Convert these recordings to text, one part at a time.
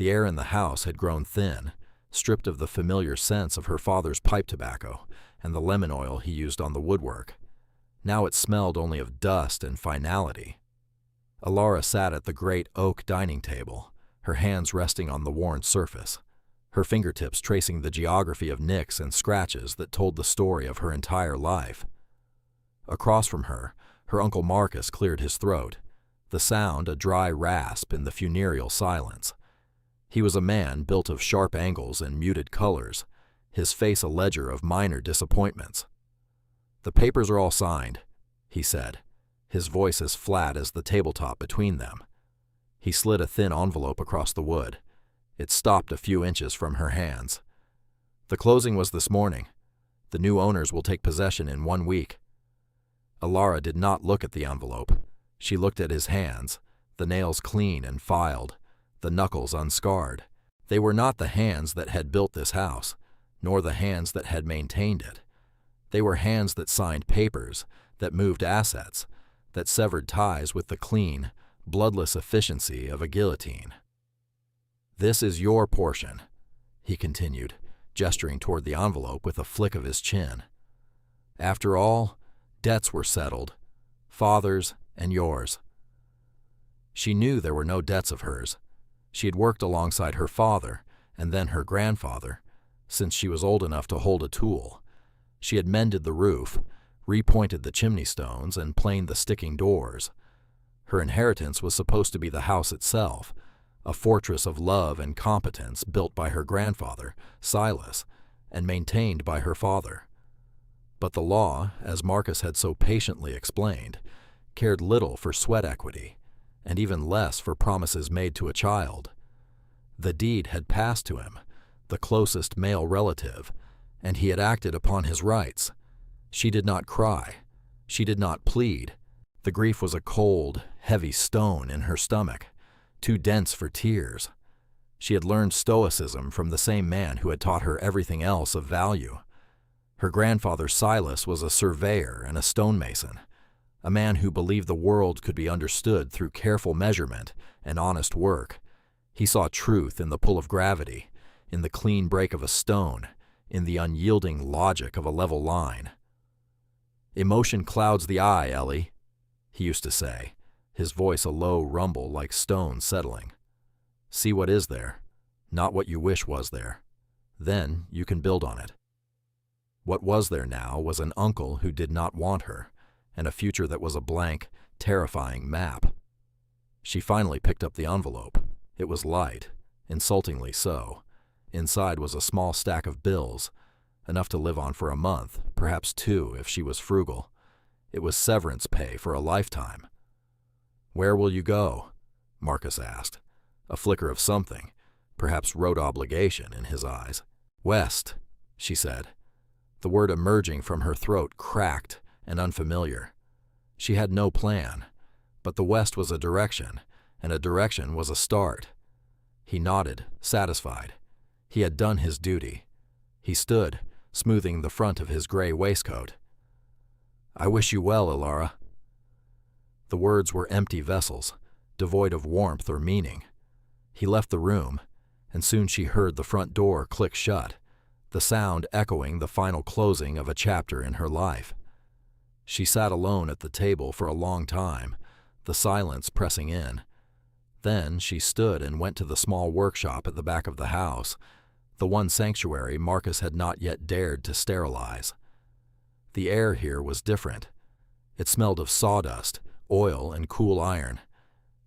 The air in the house had grown thin, stripped of the familiar scents of her father's pipe tobacco and the lemon oil he used on the woodwork. Now it smelled only of dust and finality. Alara sat at the great oak dining table, her hands resting on the worn surface, her fingertips tracing the geography of nicks and scratches that told the story of her entire life. Across from her, her Uncle Marcus cleared his throat, the sound a dry rasp in the funereal silence. He was a man built of sharp angles and muted colors, his face a ledger of minor disappointments. "The papers are all signed," he said, his voice as flat as the tabletop between them. He slid a thin envelope across the wood. It stopped a few inches from her hands. "The closing was this morning. The new owners will take possession in 1 week." Alara did not look at the envelope. She looked at his hands, the nails clean and filed, the knuckles unscarred. They were not the hands that had built this house, nor the hands that had maintained it. They were hands that signed papers, that moved assets, that severed ties with the clean, bloodless efficiency of a guillotine. "This is your portion," he continued, gesturing toward the envelope with a flick of his chin. "After all, debts were settled, father's and yours." She knew there were no debts of hers. She had worked alongside her father, and then her grandfather, since she was old enough to hold a tool. She had mended the roof, repointed the chimney stones, and planed the sticking doors. Her inheritance was supposed to be the house itself, a fortress of love and competence built by her grandfather, Silas, and maintained by her father. But the law, as Marcus had so patiently explained, cared little for sweat equity, and even less for promises made to a child. The deed had passed to him, the closest male relative, and he had acted upon his rights. She did not cry. She did not plead. The grief was a cold, heavy stone in her stomach, too dense for tears. She had learned stoicism from the same man who had taught her everything else of value. Her grandfather Silas was a surveyor and a stonemason, a man who believed the world could be understood through careful measurement and honest work. He saw truth in the pull of gravity, in the clean break of a stone, in the unyielding logic of a level line. "Emotion clouds the eye, Ellie," he used to say, his voice a low rumble like stone settling. "See what is there, not what you wish was there. Then you can build on it." What was there now was an uncle who did not want her, and a future that was a blank, terrifying map. She finally picked up the envelope. It was light, insultingly so. Inside was a small stack of bills, enough to live on for a month, perhaps 2 if she was frugal. It was severance pay for a lifetime. "Where will you go?" Marcus asked, a flicker of something, perhaps road obligation, in his eyes. "West," she said. The word emerging from her throat cracked and unfamiliar. She had no plan, but the west was a direction, and a direction was a start. He nodded, satisfied. He had done his duty. He stood, smoothing the front of his gray waistcoat. "I wish you well, Alara." The words were empty vessels, devoid of warmth or meaning. He left the room, and soon she heard the front door click shut, the sound echoing the final closing of a chapter in her life. She sat alone at the table for a long time, the silence pressing in. Then she stood and went to the small workshop at the back of the house, the one sanctuary Marcus had not yet dared to sterilize. The air here was different. It smelled of sawdust, oil, and cool iron.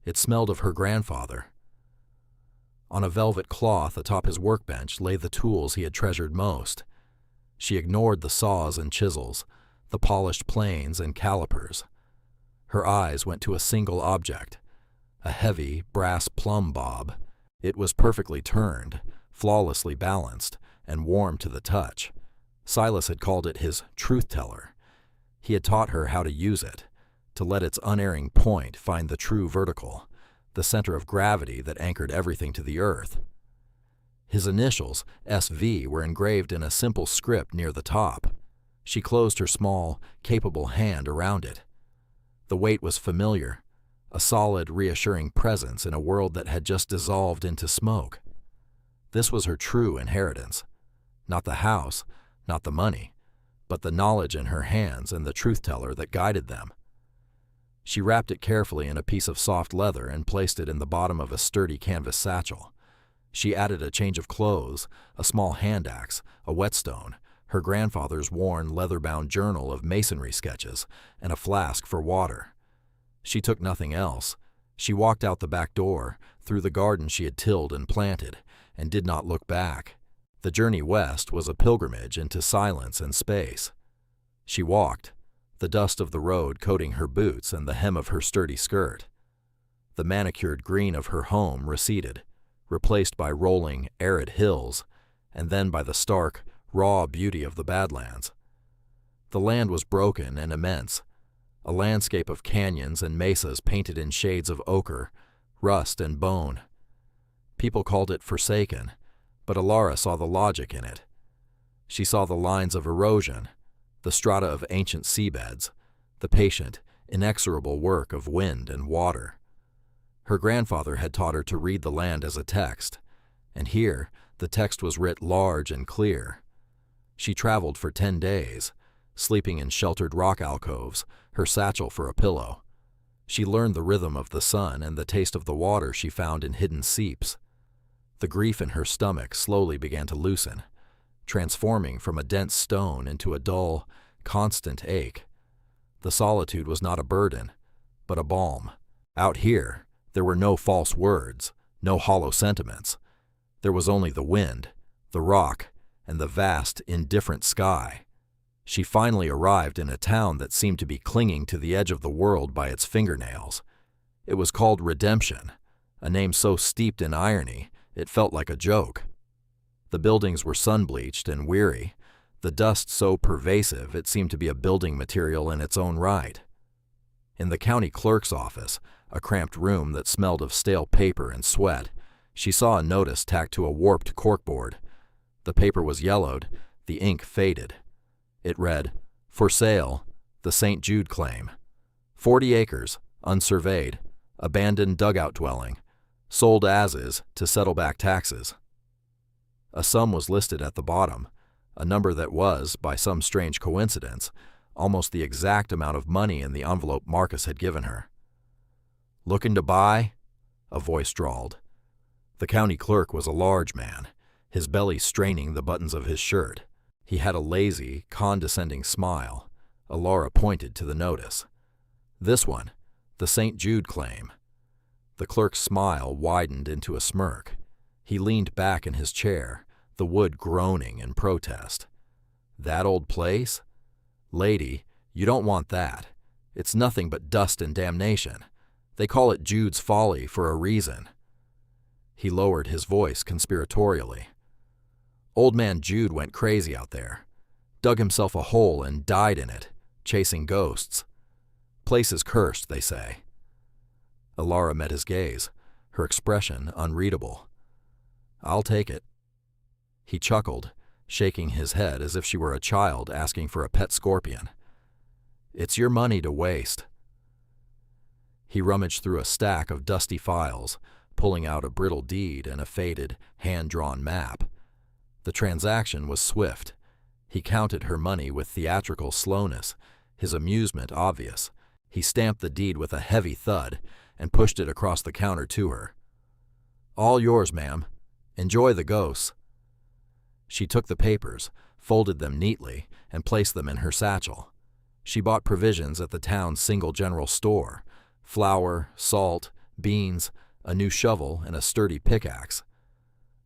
It smelled of her grandfather. On a velvet cloth atop his workbench lay the tools he had treasured most. She ignored the saws and chisels, the polished planes and calipers. Her eyes went to a single object, a heavy brass plumb bob. It was perfectly turned, flawlessly balanced, and warm to the touch. Silas had called it his truth-teller. He had taught her how to use it, to let its unerring point find the true vertical, the center of gravity that anchored everything to the earth. His initials, SV, were engraved in a simple script near the top. She closed her small, capable hand around it. The weight was familiar, a solid, reassuring presence in a world that had just dissolved into smoke. This was her true inheritance. Not the house, not the money, but the knowledge in her hands and the truth-teller that guided them. She wrapped it carefully in a piece of soft leather and placed it in the bottom of a sturdy canvas satchel. She added a change of clothes, a small hand axe, a whetstone, her grandfather's worn leather-bound journal of masonry sketches, and a flask for water. She took nothing else. She walked out the back door, through the garden she had tilled and planted, and did not look back. The journey west was a pilgrimage into silence and space. She walked, the dust of the road coating her boots and the hem of her sturdy skirt. The manicured green of her home receded, replaced by rolling, arid hills, and then by the stark, raw beauty of the Badlands. The land was broken and immense, a landscape of canyons and mesas painted in shades of ochre, rust, and bone. People called it forsaken, but Alara saw the logic in it. She saw the lines of erosion, the strata of ancient seabeds, the patient, inexorable work of wind and water. Her grandfather had taught her to read the land as a text, and here the text was writ large and clear. She traveled for 10 days, sleeping in sheltered rock alcoves, her satchel for a pillow. She learned the rhythm of the sun and the taste of the water she found in hidden seeps. The grief in her stomach slowly began to loosen, transforming from a dense stone into a dull, constant ache. The solitude was not a burden, but a balm. Out here, there were no false words, no hollow sentiments. There was only the wind, the rock, and the vast, indifferent sky. She finally arrived in a town that seemed to be clinging to the edge of the world by its fingernails. It was called Redemption, a name so steeped in irony it felt like a joke. The buildings were sun-bleached and weary, the dust so pervasive it seemed to be a building material in its own right. In the county clerk's office, a cramped room that smelled of stale paper and sweat, she saw a notice tacked to a warped corkboard. The paper was yellowed, the ink faded. It read, "For sale, the St. Jude claim. 40 acres, unsurveyed, abandoned dugout dwelling, sold as is to settle back taxes." A sum was listed at the bottom, a number that was, by some strange coincidence, almost the exact amount of money in the envelope Marcus had given her. "Looking to buy?" a voice drawled. The county clerk was a large man, his belly straining the buttons of his shirt. He had a lazy, condescending smile. Alara pointed to the notice. "This one, the St. Jude claim." The clerk's smile widened into a smirk. He leaned back in his chair, the wood groaning in protest. "That old place? Lady, you don't want that. It's nothing but dust and damnation. They call it Jude's Folly for a reason." He lowered his voice conspiratorially. "Old man Jude went crazy out there, dug himself a hole and died in it, chasing ghosts. Place is cursed, they say." Alara met his gaze, her expression unreadable. "I'll take it." He chuckled, shaking his head as if she were a child asking for a pet scorpion. "It's your money to waste." He rummaged through a stack of dusty files, pulling out a brittle deed and a faded, hand-drawn map. The transaction was swift. He counted her money with theatrical slowness, his amusement obvious. He stamped the deed with a heavy thud and pushed it across the counter to her. "All yours, ma'am. Enjoy the ghosts." She took the papers, folded them neatly, and placed them in her satchel. She bought provisions at the town's single general store: flour, salt, beans, a new shovel, and a sturdy pickaxe.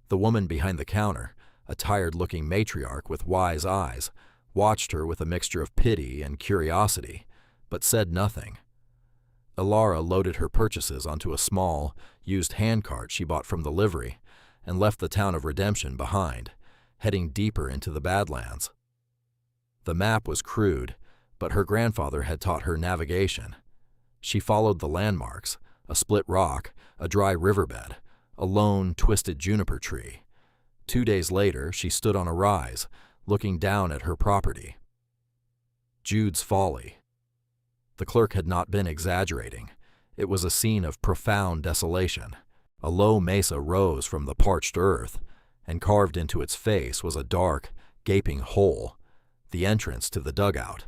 The woman behind the counter, a tired-looking matriarch with wise eyes, watched her with a mixture of pity and curiosity, but said nothing. Alara loaded her purchases onto a small, used handcart she bought from the livery, and left the town of Redemption behind, heading deeper into the Badlands. The map was crude, but her grandfather had taught her navigation. She followed the landmarks: a split rock, a dry riverbed, a lone, twisted juniper tree. 2 days later, she stood on a rise, looking down at her property. Jude's Folly. The clerk had not been exaggerating. It was a scene of profound desolation. A low mesa rose from the parched earth, and carved into its face was a dark, gaping hole, the entrance to the dugout.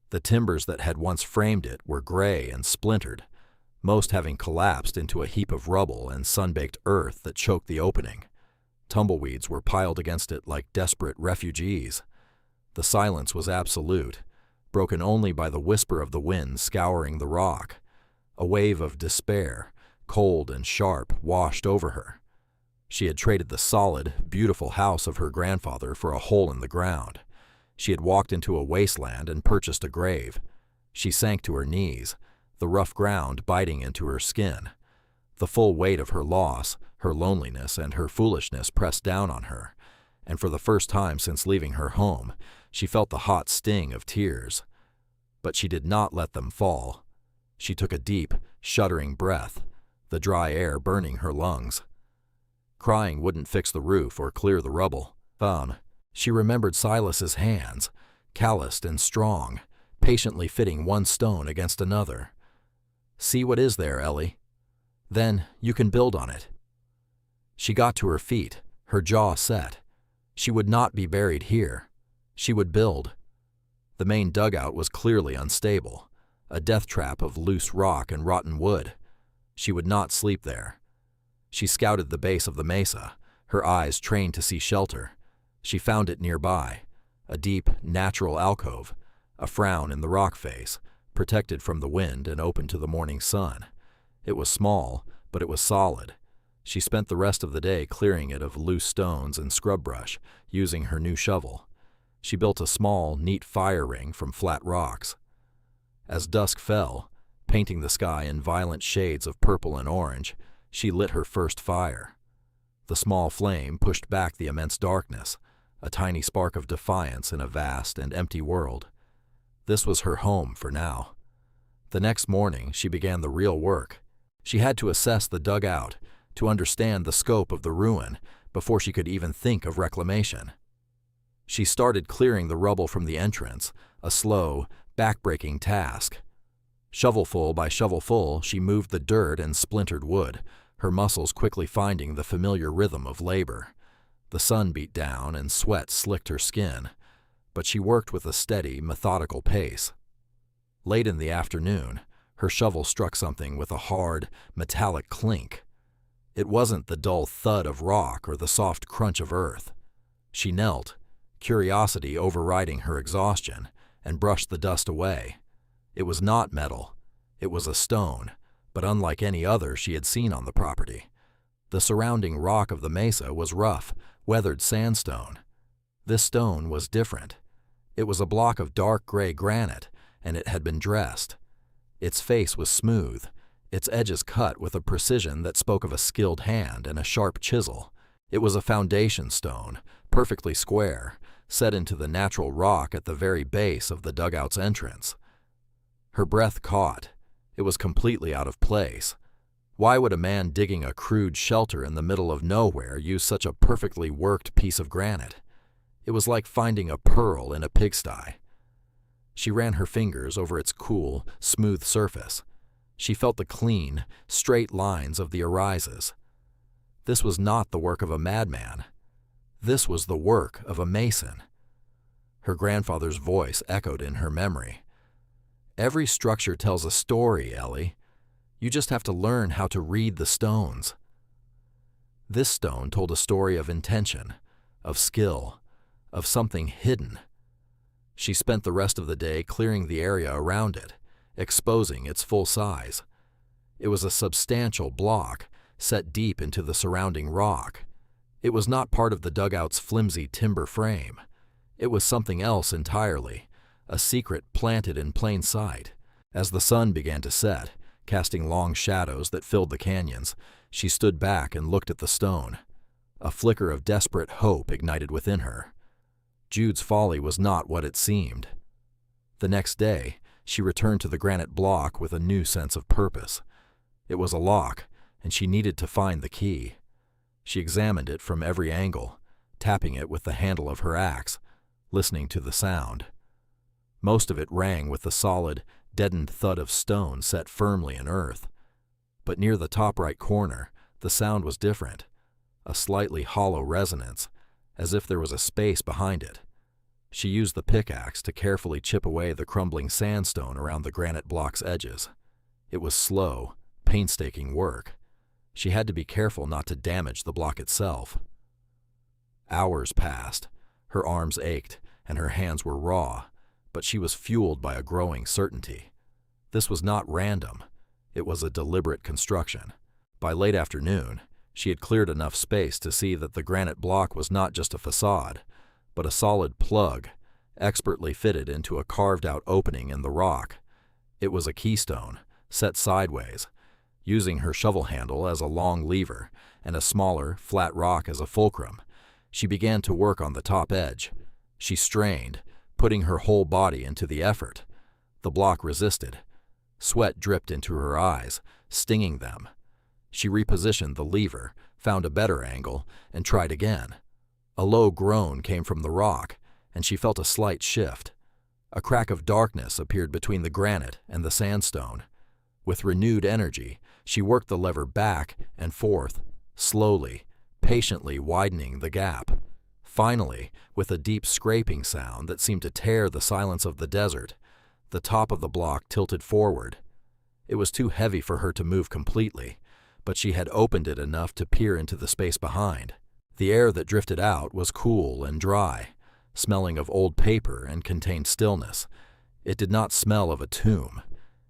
The timbers that had once framed it were gray and splintered, most having collapsed into a heap of rubble and sun-baked earth that choked the opening. Tumbleweeds were piled against it like desperate refugees. The silence was absolute, broken only by the whisper of the wind scouring the rock. A wave of despair, cold and sharp, washed over her. She had traded the solid, beautiful house of her grandfather for a hole in the ground. She had walked into a wasteland and purchased a grave. She sank to her knees, the rough ground biting into her skin. The full weight of her loss, her loneliness, and her foolishness pressed down on her, and for the first time since leaving her home, she felt the hot sting of tears. But she did not let them fall. She took a deep, shuddering breath, the dry air burning her lungs. Crying wouldn't fix the roof or clear the rubble. She remembered Silas's hands, calloused and strong, patiently fitting one stone against another. "See what is there, Ellie. Then you can build on it." She got to her feet, her jaw set. She would not be buried here. She would build. The main dugout was clearly unstable, a death trap of loose rock and rotten wood. She would not sleep there. She scouted the base of the mesa, her eyes trained to see shelter. She found it nearby, a deep, natural alcove, a frown in the rock face, protected from the wind and open to the morning sun. It was small, but it was solid. She spent the rest of the day clearing it of loose stones and scrub brush, using her new shovel. She built a small, neat fire ring from flat rocks. As dusk fell, painting the sky in violent shades of purple and orange, she lit her first fire. The small flame pushed back the immense darkness, a tiny spark of defiance in a vast and empty world. This was her home for now. The next morning, she began the real work. She had to assess the dugout, to understand the scope of the ruin before she could even think of reclamation. She started clearing the rubble from the entrance, a slow, back-breaking task. Shovelful by shovelful, she moved the dirt and splintered wood, her muscles quickly finding the familiar rhythm of labor. The sun beat down and sweat slicked her skin, but she worked with a steady, methodical pace. Late in the afternoon, her shovel struck something with a hard, metallic clink. It wasn't the dull thud of rock or the soft crunch of earth. She knelt, curiosity overriding her exhaustion, and brushed the dust away. It was not metal. It was a stone, but unlike any other she had seen on the property. The surrounding rock of the mesa was rough, weathered sandstone. This stone was different. It was a block of dark gray granite, and it had been dressed. Its face was smooth, its edges cut with a precision that spoke of a skilled hand and a sharp chisel. It was a foundation stone, perfectly square, set into the natural rock at the very base of the dugout's entrance. Her breath caught. It was completely out of place. Why would a man digging a crude shelter in the middle of nowhere use such a perfectly worked piece of granite? It was like finding a pearl in a pigsty. She ran her fingers over its cool, smooth surface. She felt the clean, straight lines of the arises. This was not the work of a madman. This was the work of a mason. Her grandfather's voice echoed in her memory. "Every structure tells a story, Ellie. You just have to learn how to read the stones." This stone told a story of intention, of skill, of something hidden. She spent the rest of the day clearing the area around it, exposing its full size. It was a substantial block, set deep into the surrounding rock. It was not part of the dugout's flimsy timber frame. It was something else entirely, a secret planted in plain sight. As the sun began to set, casting long shadows that filled the canyons, she stood back and looked at the stone. A flicker of desperate hope ignited within her. Jude's folly was not what it seemed. The next day, she returned to the granite block with a new sense of purpose. It was a lock, and she needed to find the key. She examined it from every angle, tapping it with the handle of her axe, listening to the sound. Most of it rang with the solid, deadened thud of stone set firmly in earth. But near the top right corner, the sound was different. a slightly hollow resonance, as if there was a space behind it. She used the pickaxe to carefully chip away the crumbling sandstone around the granite block's edges. It was slow, painstaking work. She had to be careful not to damage the block itself. Hours passed. Her arms ached, and her hands were raw, but she was fueled by a growing certainty. This was not random. It was a deliberate construction. By late afternoon, she had cleared enough space to see that the granite block was not just a facade, but a solid plug, expertly fitted into a carved-out opening in the rock. It was a keystone, set sideways, using her shovel handle as a long lever and a smaller, flat rock as a fulcrum. She began to work on the top edge. She strained, putting her whole body into the effort. The block resisted. Sweat dripped into her eyes, stinging them. She repositioned the lever, found a better angle, and tried again. A low groan came from the rock, and she felt a slight shift. A crack of darkness appeared between the granite and the sandstone. With renewed energy, she worked the lever back and forth, slowly, patiently widening the gap. Finally, with a deep scraping sound that seemed to tear the silence of the desert, the top of the block tilted forward. It was too heavy for her to move completely, but she had opened it enough to peer into the space behind. The air that drifted out was cool and dry, smelling of old paper and contained stillness. It did not smell of a tomb.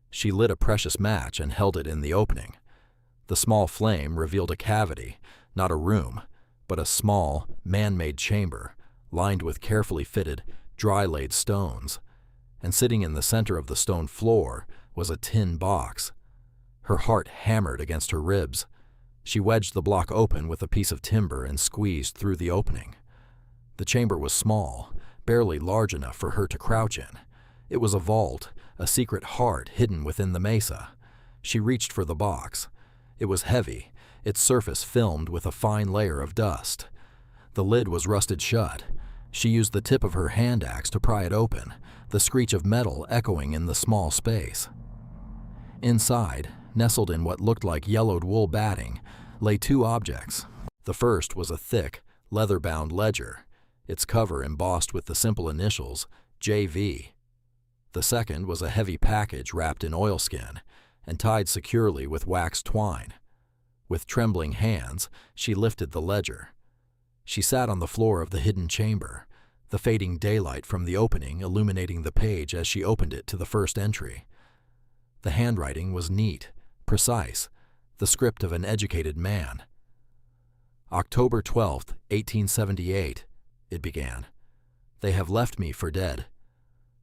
She lit a precious match and held it in the opening. The small flame revealed a cavity, not a room, but a small, man-made chamber, lined with carefully fitted, dry-laid stones. And sitting in the center of the stone floor was a tin box. Her heart hammered against her ribs. She wedged the block open with a piece of timber and squeezed through the opening. The chamber was small, barely large enough for her to crouch in. It was a vault, a secret heart hidden within the mesa. She reached for the box. It was heavy, its surface filmed with a fine layer of dust. The lid was rusted shut. She used the tip of her hand axe to pry it open, the screech of metal echoing in the small space. Inside, nestled in what looked like yellowed wool batting, lay two objects. The first was a thick, leather-bound ledger, its cover embossed with the simple initials J.V. The second was a heavy package wrapped in oilskin and tied securely with waxed twine. With trembling hands, she lifted the ledger. She sat on the floor of the hidden chamber, the fading daylight from the opening illuminating the page as she opened it to the first entry. The handwriting was neat, precise, the script of an educated man. October 12th, 1878, it began. They have left me for dead.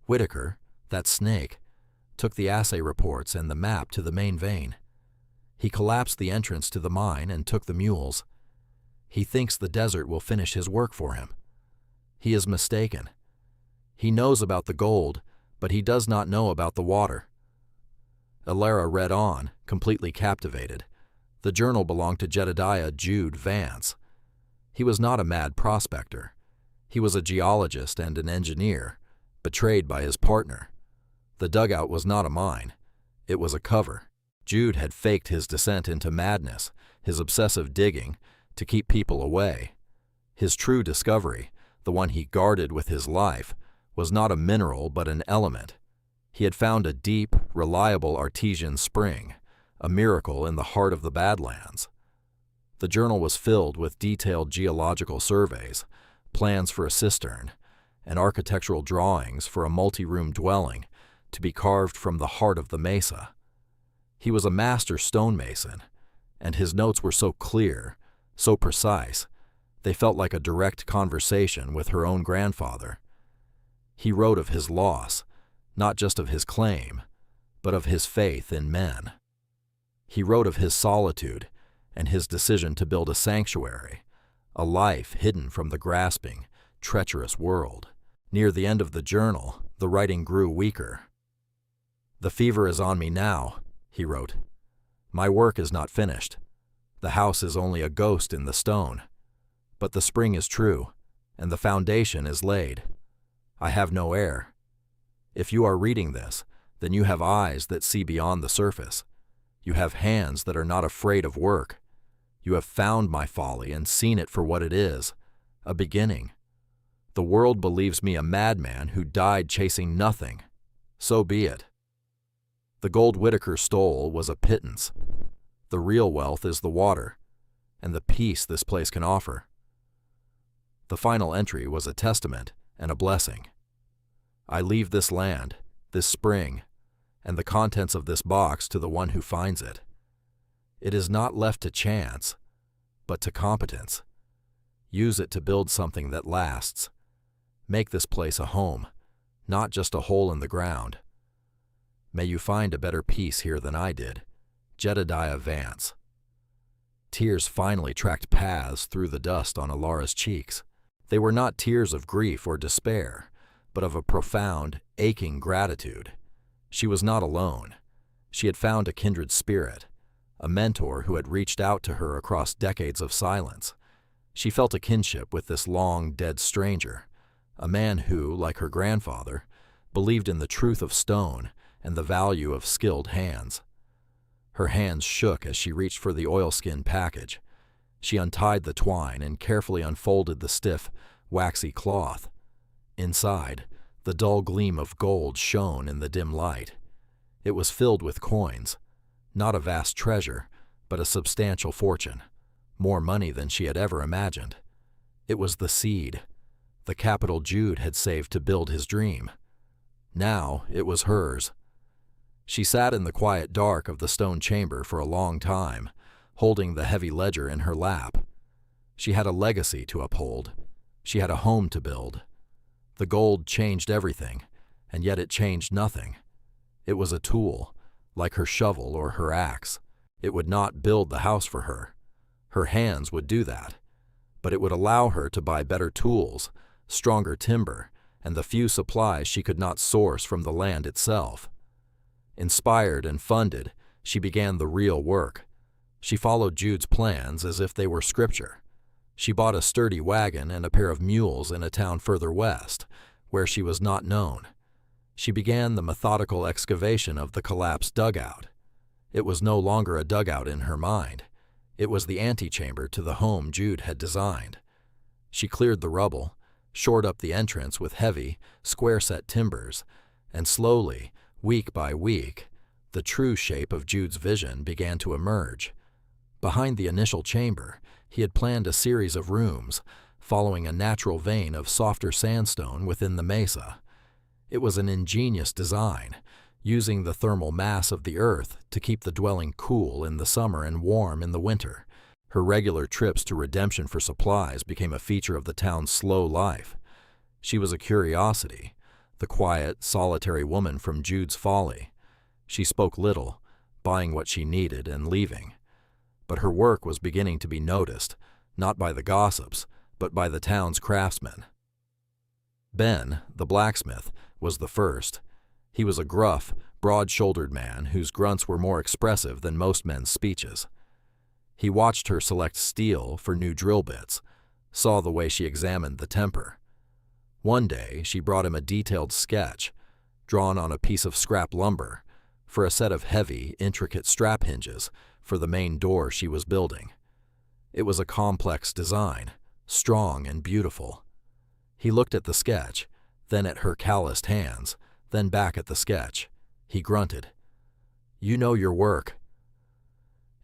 Whitaker, that snake, took the assay reports and the map to the main vein. He collapsed the entrance to the mine and took the mules. He thinks the desert will finish his work for him. He is mistaken. He knows about the gold, but he does not know about the water. Alara read on, completely captivated. The journal belonged to Jedediah Jude Vance. He was not a mad prospector. He was a geologist and an engineer, betrayed by his partner. The dugout was not a mine. It was a cover. Jude had faked his descent into madness, his obsessive digging, to keep people away. His true discovery, the one he guarded with his life, was not a mineral but an element. He had found a deep, reliable artesian spring, a miracle in the heart of the Badlands. The journal was filled with detailed geological surveys, plans for a cistern, and architectural drawings for a multi-room dwelling to be carved from the heart of the mesa. He was a master stonemason, and his notes were so clear, so precise, they felt like a direct conversation with her own grandfather. He wrote of his loss, not just of his claim, but of his faith in men. He wrote of his solitude and his decision to build a sanctuary, a life hidden from the grasping, treacherous world. Near the end of the journal, the writing grew weaker. "The fever is on me now," he wrote. "My work is not finished. The house is only a ghost in the stone. But the spring is true, and the foundation is laid. I have no heir. If you are reading this, then you have eyes that see beyond the surface. You have hands that are not afraid of work. You have found my folly and seen it for what it is, a beginning. The world believes me a madman who died chasing nothing. So be it. The gold Whitaker stole was a pittance. The real wealth is the water, and the peace this place can offer. The final entry was a testament and a blessing. I leave this land, this spring, and the contents of this box to the one who finds it. It is not left to chance, but to competence. Use it to build something that lasts. Make this place a home, not just a hole in the ground. May you find a better peace here than I did. Jedediah Vance. Tears finally tracked paths through the dust on Alara's cheeks. They were not tears of grief or despair, but of a profound, aching gratitude. She was not alone. She had found a kindred spirit, a mentor who had reached out to her across decades of silence. She felt a kinship with this long-dead stranger, a man who, like her grandfather, believed in the truth of stone and the value of skilled hands. Her hands shook as she reached for the oilskin package. She untied the twine and carefully unfolded the stiff, waxy cloth. Inside, the dull gleam of gold shone in the dim light. It was filled with coins, not a vast treasure, but a substantial fortune, more money than she had ever imagined. It was the seed, the capital Jude had saved to build his dream. Now it was hers. She sat in the quiet dark of the stone chamber for a long time, holding the heavy ledger in her lap. She had a legacy to uphold. She had a home to build. The gold changed everything, and yet it changed nothing. It was a tool, like her shovel or her axe. It would not build the house for her. Her hands would do that, but it would allow her to buy better tools, stronger timber, and the few supplies she could not source from the land itself. Inspired and funded, she began the real work. She followed Jude's plans as if they were scripture. She bought a sturdy wagon and a pair of mules in a town further west, where she was not known. She began the methodical excavation of the collapsed dugout. It was no longer a dugout in her mind. It was the antechamber to the home Jude had designed. She cleared the rubble, shored up the entrance with heavy, square-set timbers, and slowly, week by week, the true shape of Jude's vision began to emerge. Behind the initial chamber, he had planned a series of rooms, following a natural vein of softer sandstone within the mesa. It was an ingenious design, using the thermal mass of the earth to keep the dwelling cool in the summer and warm in the winter. Her regular trips to Redemption for supplies became a feature of the town's slow life. She was a curiosity, the quiet, solitary woman from Jude's Folly. She spoke little, buying what she needed and leaving. But her work was beginning to be noticed, not by the gossips, but by the town's craftsmen. Ben, the blacksmith, was the first. He was a gruff, broad-shouldered man whose grunts were more expressive than most men's speeches. He watched her select steel for new drill bits, saw the way she examined the temper. One day, she brought him a detailed sketch, drawn on a piece of scrap lumber, for a set of heavy, intricate strap hinges for the main door she was building. It was a complex design, strong and beautiful. He looked at the sketch, then at her calloused hands, then back at the sketch. He grunted, "You know your work."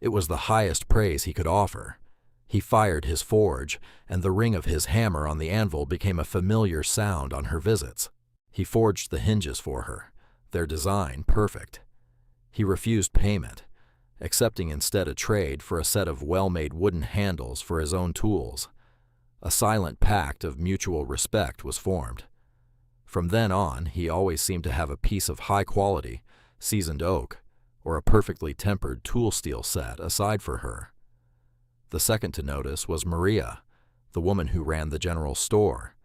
It was the highest praise he could offer. He fired his forge, and the ring of his hammer on the anvil became a familiar sound on her visits. He forged the hinges for her, their design perfect. He refused payment, accepting instead a trade for a set of well-made wooden handles for his own tools. A silent pact of mutual respect was formed. From then on, he always seemed to have a piece of high-quality, seasoned oak, or a perfectly tempered tool steel set aside for her. The second to notice was Maria, the woman who ran the general store.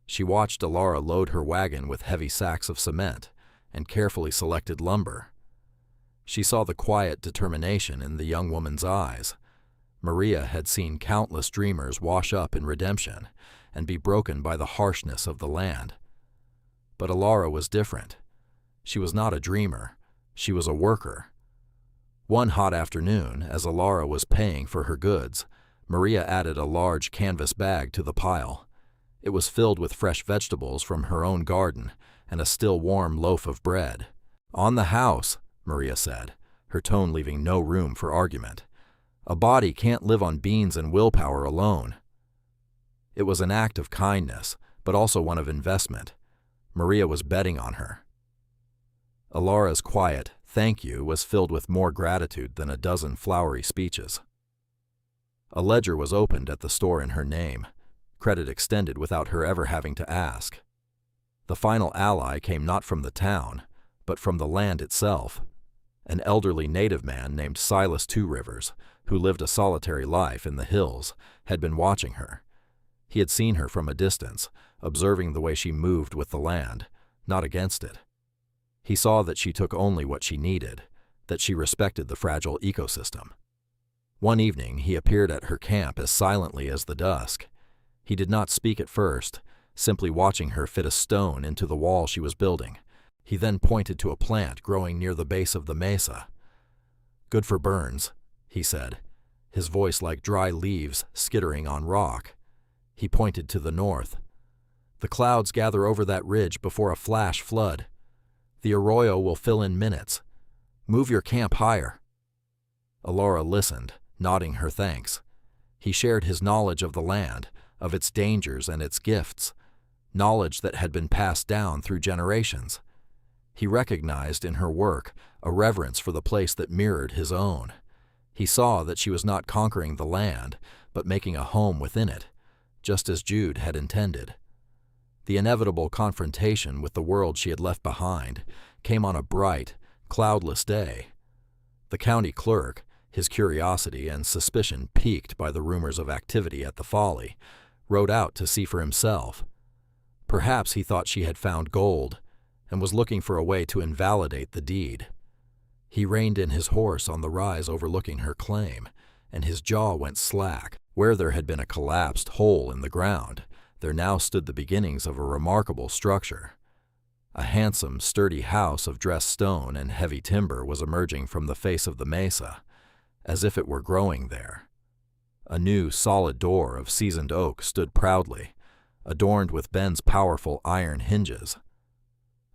She watched Alara load her wagon with heavy sacks of cement and carefully selected lumber. She saw the quiet determination in the young woman's eyes. Maria had seen countless dreamers wash up in Redemption and be broken by the harshness of the land. But Alara was different. She was not a dreamer. She was a worker. One hot afternoon, as Alara was paying for her goods, Maria added a large canvas bag to the pile. It was filled with fresh vegetables from her own garden and a still warm loaf of bread. "On the house," Maria said, her tone leaving no room for argument. "A body can't live on beans and willpower alone." It was an act of kindness, but also one of investment. Maria was betting on her. Alara's quiet "thank you" was filled with more gratitude than a dozen flowery speeches. A ledger was opened at the store in her name, credit extended without her ever having to ask. The final ally came not from the town, but from the land itself. An elderly native man named Silas Two Rivers, who lived a solitary life in the hills, had been watching her. He had seen her from a distance, observing the way she moved with the land, not against it. He saw that she took only what she needed, that she respected the fragile ecosystem. One evening he appeared at her camp as silently as the dusk. He did not speak at first, simply watching her fit a stone into the wall she was building. He then pointed to a plant growing near the base of the mesa. "Good for burns," he said, his voice like dry leaves skittering on rock. He pointed to the north. "The clouds gather over that ridge before a flash flood. The arroyo will fill in minutes. Move your camp higher." Alara listened, nodding her thanks. He shared his knowledge of the land, of its dangers and its gifts, knowledge that had been passed down through generations. He recognized in her work a reverence for the place that mirrored his own. He saw that she was not conquering the land, but making a home within it, just as Jude had intended. The inevitable confrontation with the world she had left behind came on a bright, cloudless day. The county clerk, his curiosity and suspicion piqued by the rumors of activity at the folly, rode out to see for himself. Perhaps he thought she had found gold and was looking for a way to invalidate the deed. He reined in his horse on the rise overlooking her claim, and his jaw went slack. Where there had been a collapsed hole in the ground, there now stood the beginnings of a remarkable structure. A handsome, sturdy house of dressed stone and heavy timber was emerging from the face of the mesa, as if it were growing there. A new, solid door of seasoned oak stood proudly, adorned with Ben's powerful iron hinges.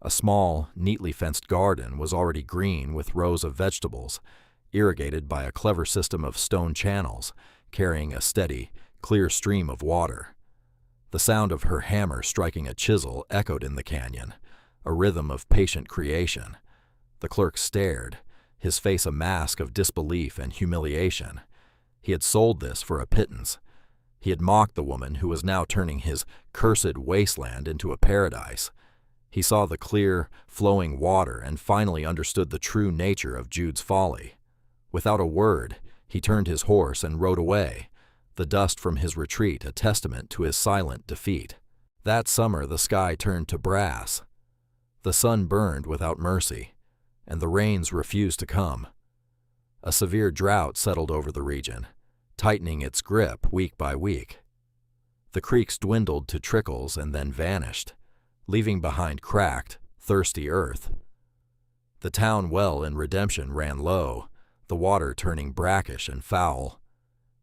A small, neatly fenced garden was already green with rows of vegetables, irrigated by a clever system of stone channels, carrying a steady, clear stream of water. The sound of her hammer striking a chisel echoed in the canyon, a rhythm of patient creation. The clerk stared, his face a mask of disbelief and humiliation. He had sold this for a pittance. He had mocked the woman who was now turning his cursed wasteland into a paradise. He saw the clear, flowing water and finally understood the true nature of Jude's folly. Without a word, he turned his horse and rode away, the dust from his retreat a testament to his silent defeat. That summer the sky turned to brass. The sun burned without mercy, and the rains refused to come. A severe drought settled over the region, tightening its grip week by week. The creeks dwindled to trickles and then vanished, leaving behind cracked, thirsty earth. The town well in Redemption ran low, the water turning brackish and foul.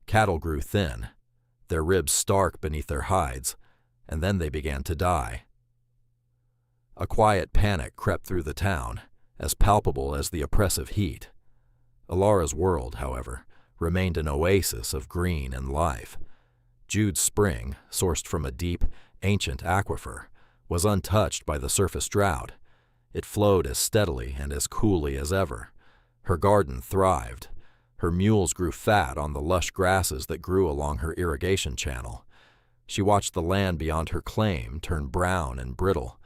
Cattle grew thin, their ribs stark beneath their hides, and then they began to die. A quiet panic crept through the town, as palpable as the oppressive heat. Alara's world, however, remained an oasis of green and life. Jude's spring, sourced from a deep, ancient aquifer, was untouched by the surface drought. It flowed as steadily and as coolly as ever. Her garden thrived. Her mules grew fat on the lush grasses that grew along her irrigation channel. She watched the land beyond her claim turn brown and brittle,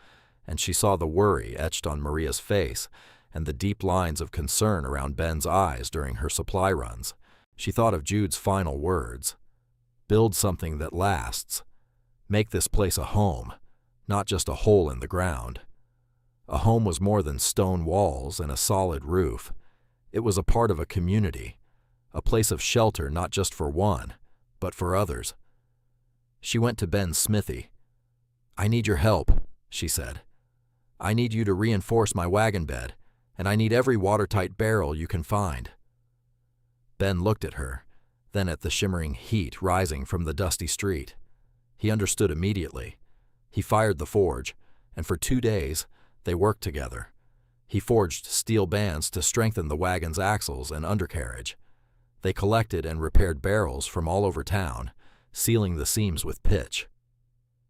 and she saw the worry etched on Maria's face and the deep lines of concern around Ben's eyes during her supply runs. She thought of Jude's final words. Build something that lasts. Make this place a home, not just a hole in the ground. A home was more than stone walls and a solid roof. It was a part of a community, a place of shelter not just for one, but for others. She went to Ben's smithy. "I need your help," she said. "I need you to reinforce my wagon bed, and I need every watertight barrel you can find." Ben looked at her, then at the shimmering heat rising from the dusty street. He understood immediately. He fired the forge, and for 2 days they worked together. He forged steel bands to strengthen the wagon's axles and undercarriage. They collected and repaired barrels from all over town, sealing the seams with pitch.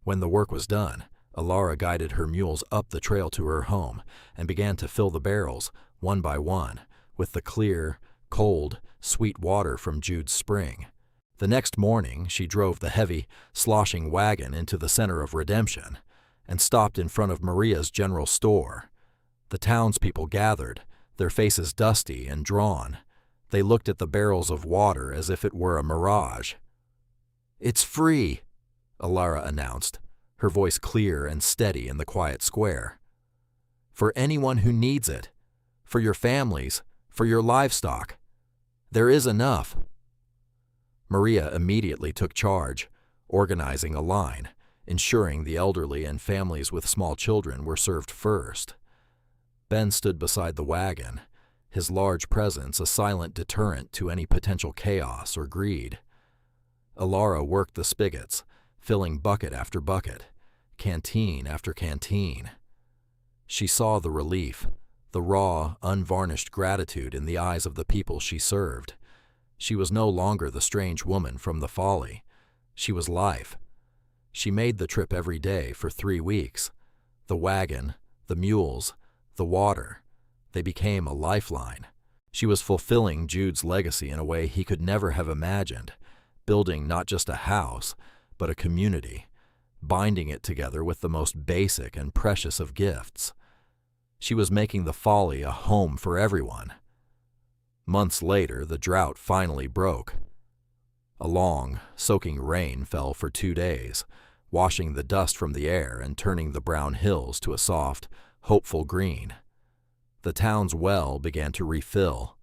When the work was done, Alara guided her mules up the trail to her home and began to fill the barrels, one by one, with the clear, cold, sweet water from Jude's spring. The next morning, she drove the heavy, sloshing wagon into the center of Redemption and stopped in front of Maria's general store. The townspeople gathered, their faces dusty and drawn. They looked at the barrels of water as if it were a mirage. "It's free," Alara announced, her voice clear and steady in the quiet square. "For anyone who needs it, for your families, for your livestock. There is enough." Maria immediately took charge, organizing a line, ensuring the elderly and families with small children were served first. Ben stood beside the wagon, his large presence a silent deterrent to any potential chaos or greed. Alara worked the spigots, filling bucket after bucket, canteen after canteen. She saw the relief, the raw, unvarnished gratitude in the eyes of the people she served. She was no longer the strange woman from the Folly. She was life. She made the trip every day for 3 weeks. The wagon, the mules, the water, they became a lifeline. She was fulfilling Jude's legacy in a way he could never have imagined, building not just a house, but a community, binding it together with the most basic and precious of gifts. She was making the Folly a home for everyone. Months later, the drought finally broke. A long, soaking rain fell for 2 days, washing the dust from the air and turning the brown hills to a soft, hopeful green. The town's well began to refill.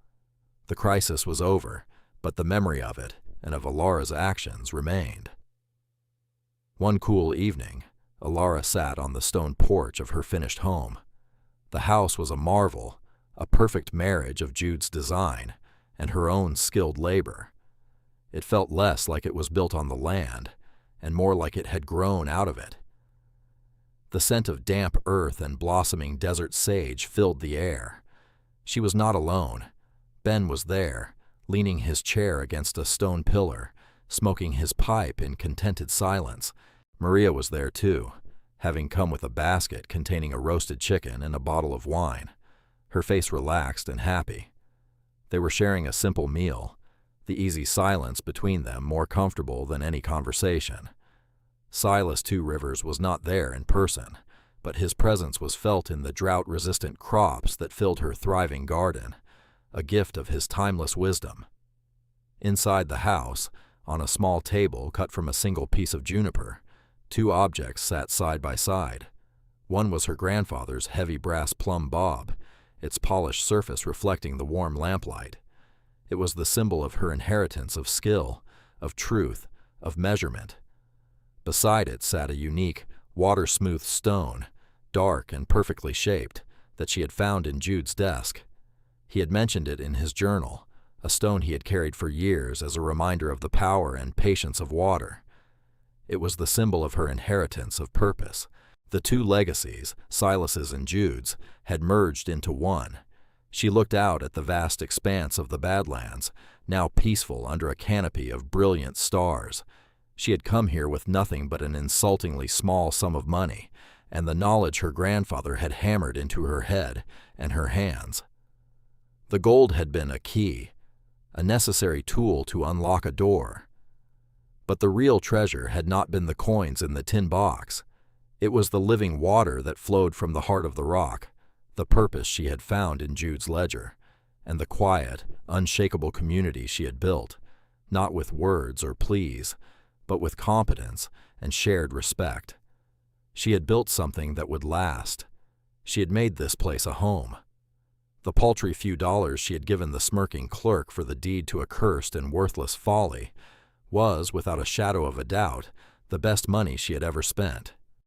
The crisis was over, but the memory of it and of Alara's actions remained. One cool evening, Alara sat on the stone porch of her finished home. The house was a marvel, a perfect marriage of Jude's design and her own skilled labor. It felt less like it was built on the land, and more like it had grown out of it. The scent of damp earth and blossoming desert sage filled the air. She was not alone. Ben was there, leaning his chair against a stone pillar, smoking his pipe in contented silence. Maria was there too, having come with a basket containing a roasted chicken and a bottle of wine, her face relaxed and happy. They were sharing a simple meal, the easy silence between them more comfortable than any conversation. Silas Two Rivers was not there in person, but his presence was felt in the drought-resistant crops that filled her thriving garden, a gift of his timeless wisdom. Inside the house, on a small table cut from a single piece of juniper, 2 objects sat side by side. One was her grandfather's heavy brass plumb bob, its polished surface reflecting the warm lamplight. It was the symbol of her inheritance of skill, of truth, of measurement. Beside it sat a unique, water-smooth stone, dark and perfectly shaped, that she had found in Jude's desk. He had mentioned it in his journal, a stone he had carried for years as a reminder of the power and patience of water. It was the symbol of her inheritance of purpose. The 2 legacies, Silas's and Jude's, had merged into one. She looked out at the vast expanse of the Badlands, now peaceful under a canopy of brilliant stars. She had come here with nothing but an insultingly small sum of money, and the knowledge her grandfather had hammered into her head and her hands. The gold had been a key, a necessary tool to unlock a door. But the real treasure had not been the coins in the tin box. It was the living water that flowed from the heart of the rock, the purpose she had found in Jude's ledger, and the quiet, unshakable community she had built, not with words or pleas, but with competence and shared respect. She had built something that would last. She had made this place a home. The paltry few dollars she had given the smirking clerk for the deed to a cursed and worthless folly was, without a shadow of a doubt, the best money she had ever spent.